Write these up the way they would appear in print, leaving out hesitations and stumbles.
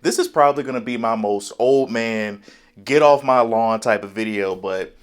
This is probably going to be my most old man, get off my lawn type of video, but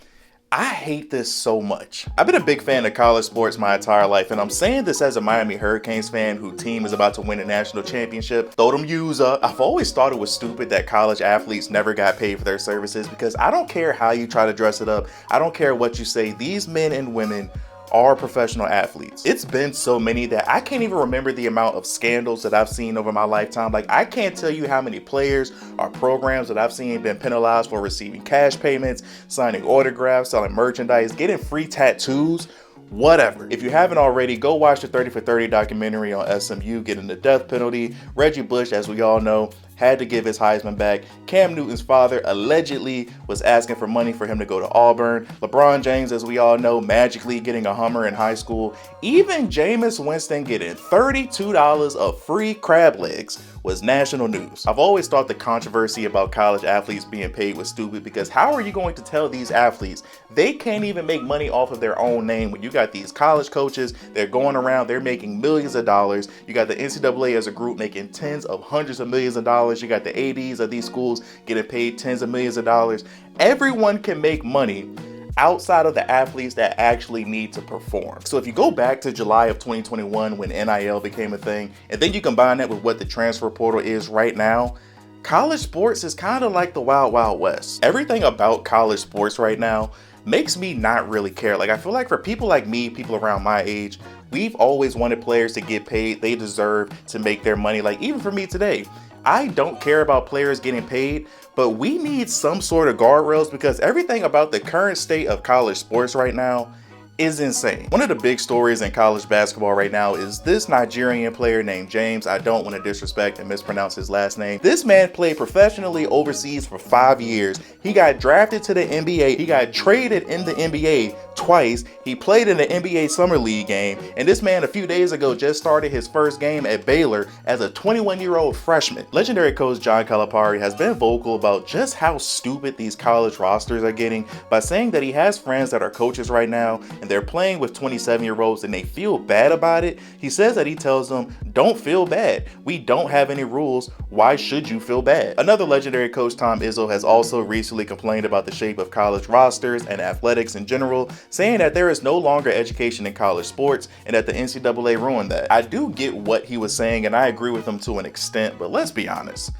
I hate this so much. I've been a big fan of college sports my entire life, and I'm saying this as a Miami Hurricanes fan whose team is about to win a national championship. Throw them U's up. I've always thought it was stupid that college athletes never got paid for their services because I don't care how you try to dress it up. I don't care what you say. These men and women are professional athletes. It's been so many that I can't even remember the amount of scandals that I've seen over my lifetime. Like, I can't tell you how many players or programs that I've seen been penalized for receiving cash payments, signing autographs, selling merchandise, getting free tattoos, whatever. If you haven't already, go watch the 30 for 30 documentary on SMU getting the death penalty. Reggie Bush, as we all know, had to give his Heisman back. Cam Newton's father allegedly was asking for money for him to go to Auburn. LeBron James, as we all know, magically getting a Hummer in high school. Even Jameis Winston getting $32 of free crab legs was national news. I've always thought the controversy about college athletes being paid was stupid because how are you going to tell these athletes they can't even make money off of their own name when you got these college coaches, they're going around, they're making millions of dollars. You got the NCAA as a group making tens of hundreds of millions of dollars. You got the ADs of these schools getting paid tens of millions of dollars. Everyone can make money outside of the athletes that actually need to perform. So if you go back to July of 2021 when NIL became a thing, and then you combine that with what the transfer portal is right now, college sports is kind of like the Wild Wild West. Everything about college sports right now makes me not really care. Like, I feel like for people like me, people around my age, we've always wanted players to get paid. They deserve to make their money. Like, even for me today, I don't care about players getting paid, but we need some sort of guardrails because everything about the current state of college sports right now is insane. One of the big stories in college basketball right now is this Nigerian player named James. I don't want to disrespect and mispronounce his last name. This man played professionally overseas for 5 years. He got drafted to the NBA. He got traded in the NBA twice. He played in the NBA Summer League game. And this man a few days ago just started his first game at Baylor as a 21-year-old freshman. Legendary coach John Calipari has been vocal about just how stupid these college rosters are getting by saying that he has friends that are coaches right now and they're playing with 27-year-olds and they feel bad about it. He says that he tells them, don't feel bad. We don't have any rules. Why should you feel bad? Another legendary coach, Tom Izzo, has also recently complained about the shape of college rosters and athletics in general, saying that there is no longer education in college sports and that the NCAA ruined that. I do get what he was saying and I agree with him to an extent, but let's be honest.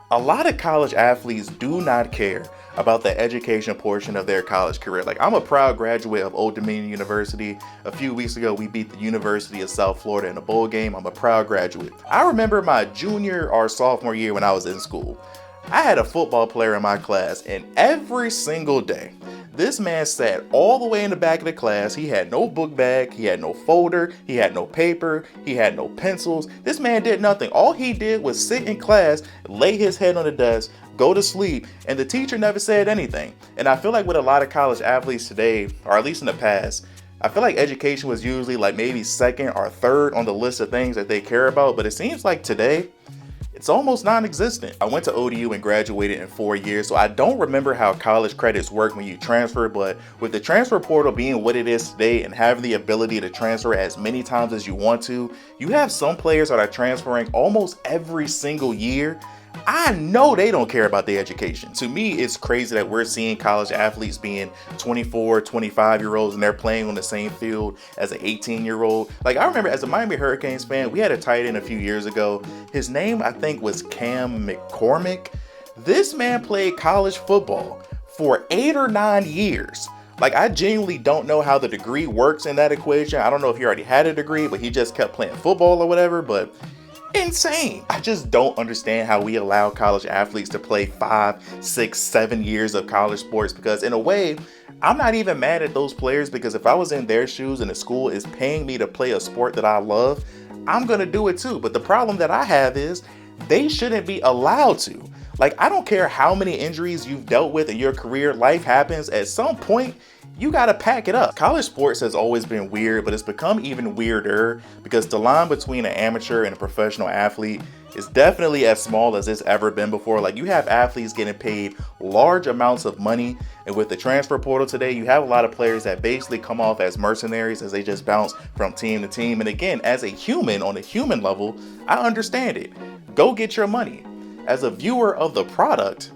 A lot of college athletes do not care about the education portion of their college career. Like, I'm a proud graduate of Old Dominion University. A few weeks ago, we beat the University of South Florida in a bowl game. I'm a proud graduate. I remember my junior or sophomore year when I was in school. I had a football player in my class, and every single day, this man sat all the way in the back of the class. He had no book bag, he had no folder, he had no paper, he had no pencils. This man did nothing. All he did was sit in class, lay his head on the desk, go to sleep, and the teacher never said anything. And I feel like with a lot of college athletes today, or at least in the past, I feel like education was usually like maybe second or third on the list of things that they care about, but it seems like today, it's almost non-existent. I went to ODU and graduated in 4 years, so I don't remember how college credits work when you transfer, but with the transfer portal being what it is today and having the ability to transfer as many times as you want to, you have some players that are transferring almost every single year. I know they don't care about their education. To me, it's crazy that we're seeing college athletes being 24, 25-year-olds and they're playing on the same field as an 18-year-old. Like, I remember as a Miami Hurricanes fan, we had a tight end a few years ago. His name, I think, was Cam McCormick. This man played college football for 8 or 9 years. Like, I genuinely don't know how the degree works in that equation. I don't know if he already had a degree, but he just kept playing football or whatever, but insane. I just don't understand how we allow college athletes to play 5, 6, 7 years of college sports, because in a way, I'm not even mad at those players, because if I was in their shoes and the school is paying me to play a sport that I love, I'm gonna do it too. But the problem that I have is they shouldn't be allowed to. Like, I don't care how many injuries you've dealt with in your career, life happens. At some point, you gotta pack it up. College sports has always been weird, but it's become even weirder because the line between an amateur and a professional athlete is definitely as small as it's ever been before. Like, you have athletes getting paid large amounts of money, and with the transfer portal today, you have a lot of players that basically come off as mercenaries as they just bounce from team to team. And again, as a human, on a human level, I understand it. Go get your money. as a viewer of the product,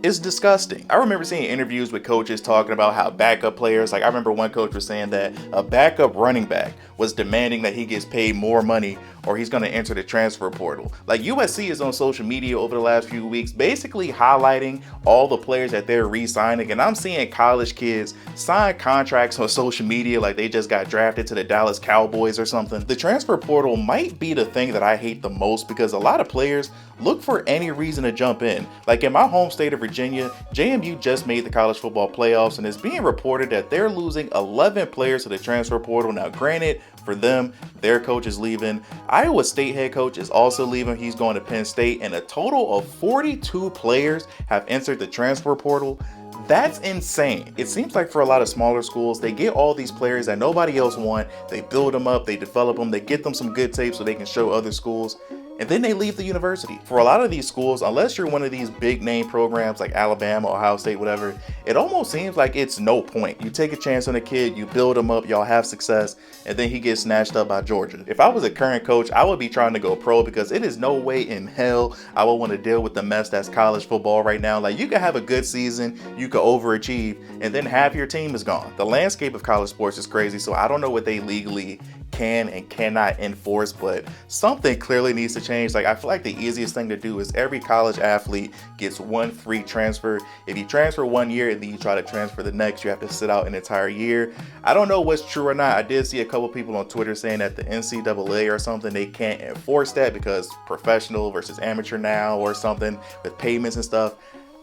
it's disgusting. I remember seeing interviews with coaches talking about how backup players, like I remember one coach was saying that a backup running back was demanding that he gets paid more money or he's going to enter the transfer portal. Like USC is on social media over the last few weeks basically highlighting all the players that they're re-signing, and I'm seeing college kids sign contracts on social media like they just got drafted to the Dallas Cowboys or something. The transfer portal might be the thing that I hate the most because a lot of players look for any reason to jump in. Like in my home state of Virginia, JMU just made the college football playoffs, and it's being reported that they're losing 11 players to the transfer portal. Now granted, for them, their coach is leaving. Iowa State head coach is also leaving. He's going to Penn State, and a total of 42 players have entered the transfer portal. That's insane. It seems like for a lot of smaller schools, they get all these players that nobody else wants, they build them up, they develop them, they get them some good tape so they can show other schools, and then they leave the university. For a lot of these schools, unless you're one of these big name programs like Alabama, Ohio State, whatever, it almost seems like it's no point. You take a chance on a kid, you build him up, y'all have success, and then he gets snatched up by Georgia. If I was a current coach, I would be trying to go pro because it is no way in hell I would want to deal with the mess that's college football right now. Like you could have a good season, you could overachieve, and then half your team is gone. The landscape of college sports is crazy, so I don't know what they legally can and cannot enforce, but something clearly needs to change. Like I feel like the easiest thing to do is every college athlete gets one free transfer. If you transfer 1 year and then you try to transfer the next, you have to sit out an entire year. I don't know what's true or not. I did see a couple people on Twitter saying that the NCAA or something, they can't enforce that because professional versus amateur now or something with payments and stuff.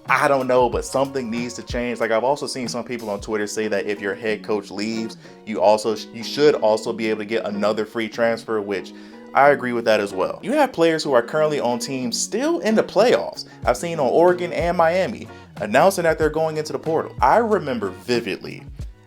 I don't know, but something needs to change. Like I've also seen some people on Twitter say that if your head coach leaves, you should also be able to get another free transfer, which I agree with that as well. You have players who are currently on teams still in the playoffs. I've seen on Oregon and Miami announcing that they're going into the portal. I remember vividly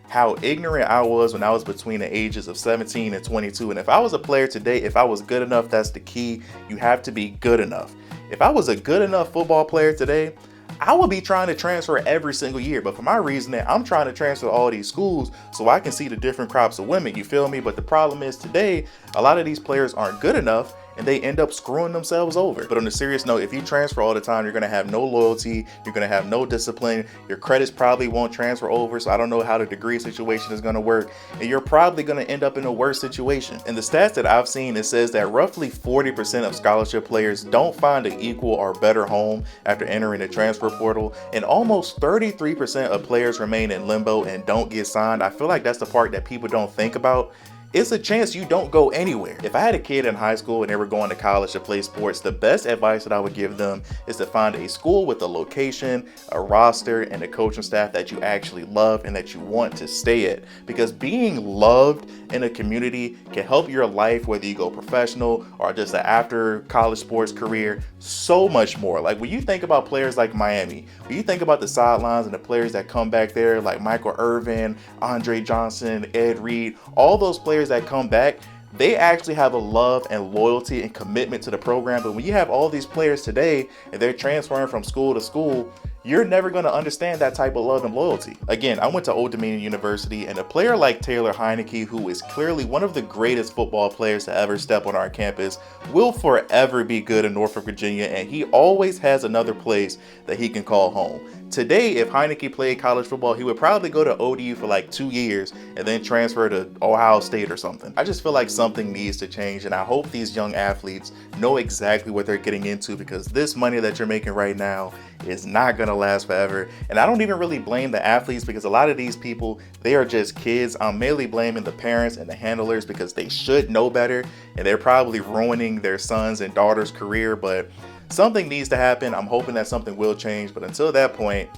how ignorant I was when I was between the ages of 17 and 22. And if I was a player today, if I was good enough, that's the key. You have to be good enough. If I was a good enough football player today, I would be trying to transfer every single year, but for my reasoning, I'm trying to transfer to all these schools so I can see the different crops of women, you feel me? But the problem is today, a lot of these players aren't good enough and they end up screwing themselves over. But on a serious note, if you transfer all the time, you're gonna have no loyalty, you're gonna have no discipline, your credits probably won't transfer over, so I don't know how the degree situation is gonna work, and you're probably gonna end up in a worse situation. And the stats that I've seen, it says that roughly 40% of scholarship players don't find an equal or better home after entering the transfer portal, and almost 33% of players remain in limbo and don't get signed. I feel like that's the part that people don't think about. It's a chance you don't go anywhere. If I had a kid in high school and they were going to college to play sports, the best advice that I would give them is to find a school with a location, a roster, and a coaching staff that you actually love and that you want to stay at. Because being loved in a community can help your life, whether you go professional or just an after college sports career, so much more. Like when you think about players like Miami, when you think about the sidelines and the players that come back there like Michael Irvin, Andre Johnson, Ed Reed, all those players that come back, they actually have a love and loyalty and commitment to the program. But when you have all these players today and they're transferring from school to school, you're never going to understand that type of love and loyalty. Again, I went to Old Dominion University, and a player like Taylor Heineke, who is clearly one of the greatest football players to ever step on our campus, will forever be good in Norfolk, Virginia, and he always has another place that he can call home. Today, if Heineke played college football, he would probably go to ODU for like 2 years and then transfer to Ohio State or something. I just feel like something needs to change, and I hope these young athletes know exactly what they're getting into, because this money that you're making right now is not gonna last forever. And I don't even really blame the athletes, because a lot of these people, they are just kids. I'm mainly blaming the parents and the handlers, because they should know better and they're probably ruining their sons and daughters' career. But something needs to happen. I'm hoping that something will change, but until that point,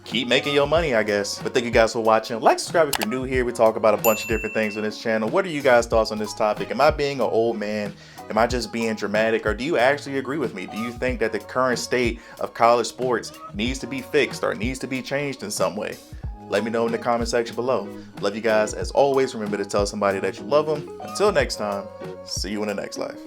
keep making your money, I guess. But thank you guys for watching. Like, subscribe if you're new here. We talk about a bunch of different things on this channel. What are you guys' thoughts on this topic? Am I being an old man? Am I just being dramatic? Or do you actually agree with me? Do you think that the current state of college sports needs to be fixed or needs to be changed in some way? Let me know in the comment section below. Love you guys. As always, remember to tell somebody that you love them. Until next time, see you in the next life.